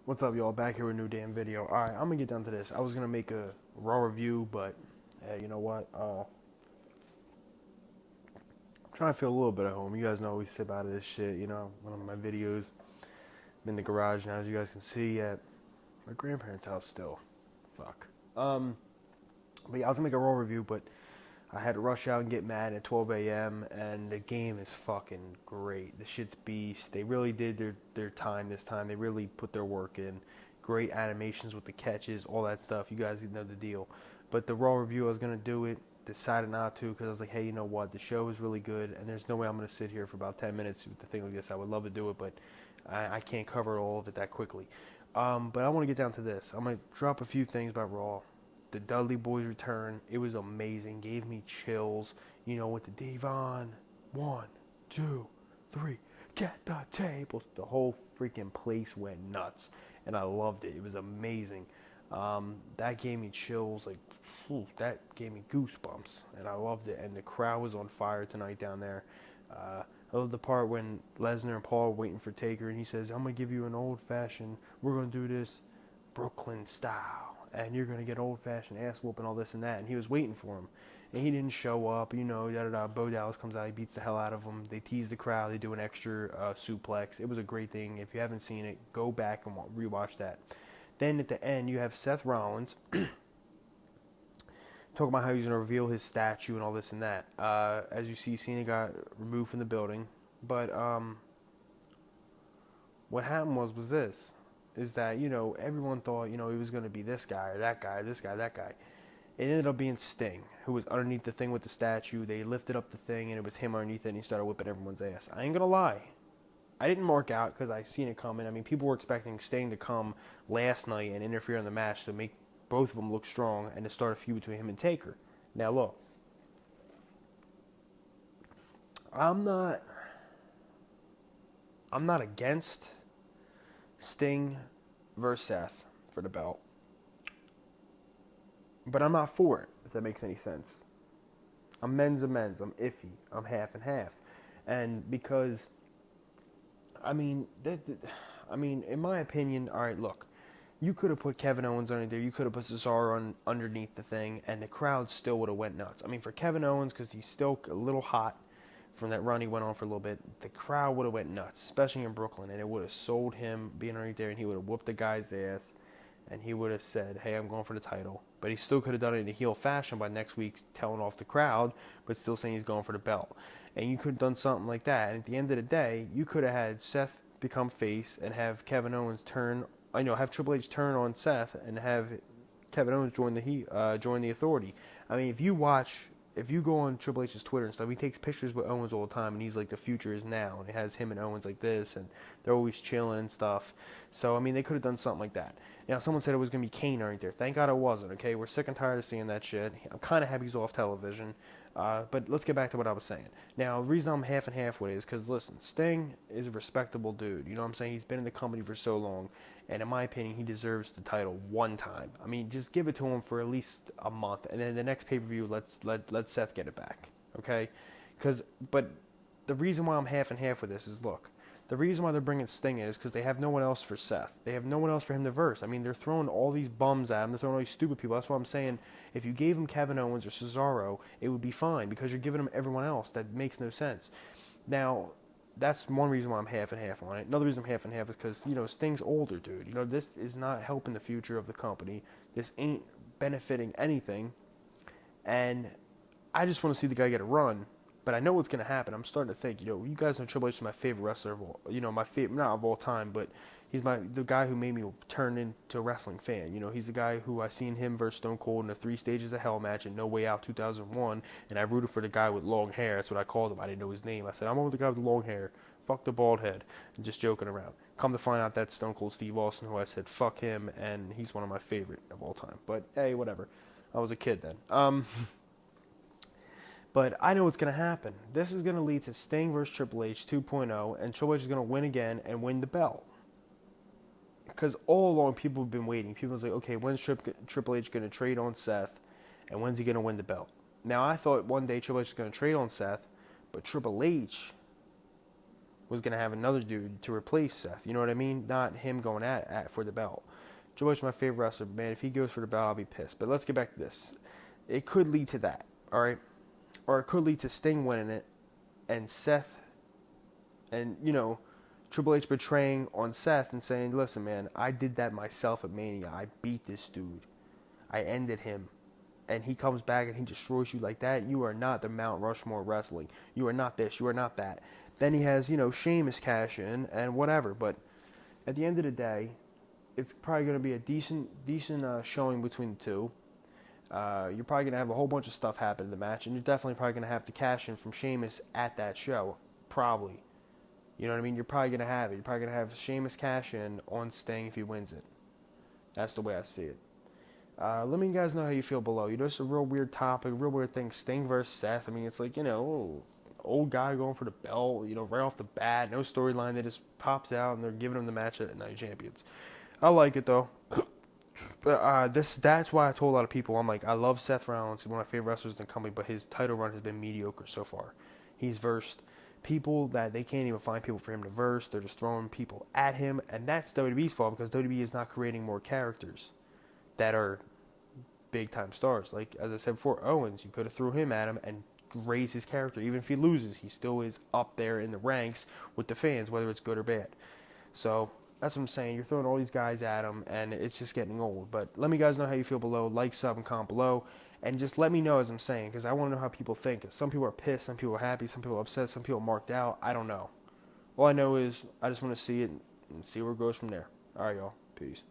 What's up, y'all? Back here with a new damn video. Alright, I'm gonna get down to this. I was gonna make a Raw review, but hey, you know what? I'm trying to feel a little bit at home. You guys know I always sip out of this shit, one of my videos. I'm in the garage now, as you guys can see, at my grandparents' house still. Fuck. But yeah, I was gonna make a Raw review, but I had to rush out and get mad at 12 a.m. and the game is fucking great. The shit's beast. They really did their time this time. They really put their work in. Great animations with the catches, all that stuff. You guys know the deal. But the Raw review, I was gonna do it. Decided not to because I was like, hey, you know what? The show is really good, and there's no way I'm gonna sit here for about 10 minutes with the thing like this. I would love to do it, but I can't cover all of it that quickly. But I want to get down to this. I'm gonna drop a few things about Raw. The Dudley Boys return, it was amazing. Gave me chills. With the Devon, 1, 2, 3, get the tables. The whole freaking place went nuts, and I loved it. It was amazing. That gave me chills. That gave me goosebumps, and I loved it. And the crowd was on fire tonight down there. I love the part when Lesnar and Paul are waiting for Taker, and he says, "I'm gonna give you an old-fashioned. We're gonna do this Brooklyn style, and you're gonna get old-fashioned ass whooping, all this and that." And he was waiting for him, and he didn't show up. Yada yada. Bo Dallas comes out, he beats the hell out of him. They tease the crowd. They do an extra suplex. It was a great thing. If you haven't seen it, go back and rewatch that. Then at the end, you have Seth Rollins talking about how he's gonna reveal his statue and all this and that. As you see, Cena got removed from the building, but what happened was this. Is that, everyone thought, he was going to be this guy or that guy, this guy, that guy. It ended up being Sting, who was underneath the thing with the statue. They lifted up the thing, and it was him underneath it, and he started whipping everyone's ass. I ain't going to lie. I didn't mark out because I seen it coming. I mean, people were expecting Sting to come last night and interfere in the match to make both of them look strong and to start a feud between him and Taker. Now, look. I'm not against Sting versus Seth for the belt, but I'm not for it, if that makes any sense. I'm men's and men's. I'm iffy. I'm half and half. And because, in my opinion, all right, look, you could have put Kevin Owens under there. You could have put Cesaro underneath the thing, and the crowd still would have went nuts. I mean, for Kevin Owens, because he's still a little hot from that run he went on for a little bit, the crowd would have went nuts, especially in Brooklyn, and it would have sold him being right there, and he would have whooped the guy's ass, and he would have said, hey, I'm going for the title. But he still could have done it in a heel fashion by next week, telling off the crowd, but still saying he's going for the belt. And you could have done something like that, and at the end of the day, you could have had Seth become face and have Kevin Owens have Triple H turn on Seth and have Kevin Owens join the Authority. I mean, if you go on Triple H's Twitter and stuff, he takes pictures with Owens all the time, and he's like, the future is now, and it has him and Owens like this, and they're always chilling and stuff. So, I mean, they could have done something like that. Now, someone said it was going to be Kane right there. Thank God it wasn't, okay? We're sick and tired of seeing that shit. I'm kind of happy he's off television. But let's get back to what I was saying. Now, the reason I'm half and half with it is because, listen, Sting is a respectable dude. You know what I'm saying? He's been in the company for so long, and in my opinion, he deserves the title one time. I mean, just give it to him for at least a month, and then the next pay-per-view, let Seth get it back, okay? But the reason why I'm half and half with this is, look, the reason why they're bringing Sting in is because they have no one else for Seth. They have no one else for him to verse. I mean, they're throwing all these bums at him. They're throwing all these stupid people. That's why I'm saying if you gave him Kevin Owens or Cesaro, it would be fine because you're giving him everyone else. That makes no sense. Now, that's one reason why I'm half and half on it. Another reason I'm half and half is because, Sting's older, dude. This is not helping the future of the company. This ain't benefiting anything. And I just want to see the guy get a run. But I know what's going to happen. I'm starting to think, you guys know Triple H is my favorite wrestler of all, my favorite, not of all time, but he's the guy who made me turn into a wrestling fan. He's the guy who I seen him versus Stone Cold in the 3 Stages of Hell match in No Way Out 2001, and I rooted for the guy with long hair. That's what I called him. I didn't know his name. I said, I'm over the guy with the long hair. Fuck the bald head. And just joking around. Come to find out that's Stone Cold Steve Austin, who I said, fuck him, and he's one of my favorite of all time. But, hey, whatever. I was a kid then. But I know what's going to happen. This is going to lead to Sting versus Triple H 2.0, and Triple H is going to win again and win the belt. Because all along, people have been waiting. People are like, okay, when's Triple H going to trade on Seth, and when's he going to win the belt? Now, I thought one day Triple H is going to trade on Seth, but Triple H was going to have another dude to replace Seth. You know what I mean? Not him going at for the belt. Triple H is my favorite wrestler, but man, if he goes for the belt, I'll be pissed. But let's get back to this. It could lead to that, all right? Or it could lead to Sting winning it and Seth and, Triple H betraying on Seth and saying, listen, man, I did that myself at Mania. I beat this dude. I ended him. And he comes back and he destroys you like that. You are not the Mount Rushmore wrestling. You are not this. You are not that. Then he has, Sheamus cash in and whatever. But at the end of the day, it's probably going to be a decent showing between the two. You're probably going to have a whole bunch of stuff happen in the match. And you're definitely probably going to have to cash in from Sheamus at that show. Probably. You know what I mean? You're probably going to have it. You're probably going to have Sheamus cash in on Sting if he wins it. That's the way I see it. Let me guys know how you feel below. It's a real weird topic, real weird thing. Sting versus Seth. I mean, it's like, old guy going for the belt, right off the bat. No storyline. They just pops out and they're giving him the match at Night Champions. I like it, though. But that's why I told a lot of people, I'm like, I love Seth Rollins. He's one of my favorite wrestlers in the company, but his title run has been mediocre so far. He's versed people that they can't even find people for him to verse. They're just throwing people at him, and that's WWE's fault because WWE is not creating more characters that are big-time stars. Like, as I said before, Owens, you could have threw him at him and raised his character. Even if he loses, he still is up there in the ranks with the fans, whether it's good or bad. So, that's what I'm saying. You're throwing all these guys at him, and it's just getting old. But let me guys know how you feel below. Like, sub, and comment below. And just let me know, as I'm saying, because I want to know how people think. Some people are pissed, some people are happy, some people are upset, some people are marked out. I don't know. All I know is I just want to see it and see where it goes from there. All right, y'all. Peace.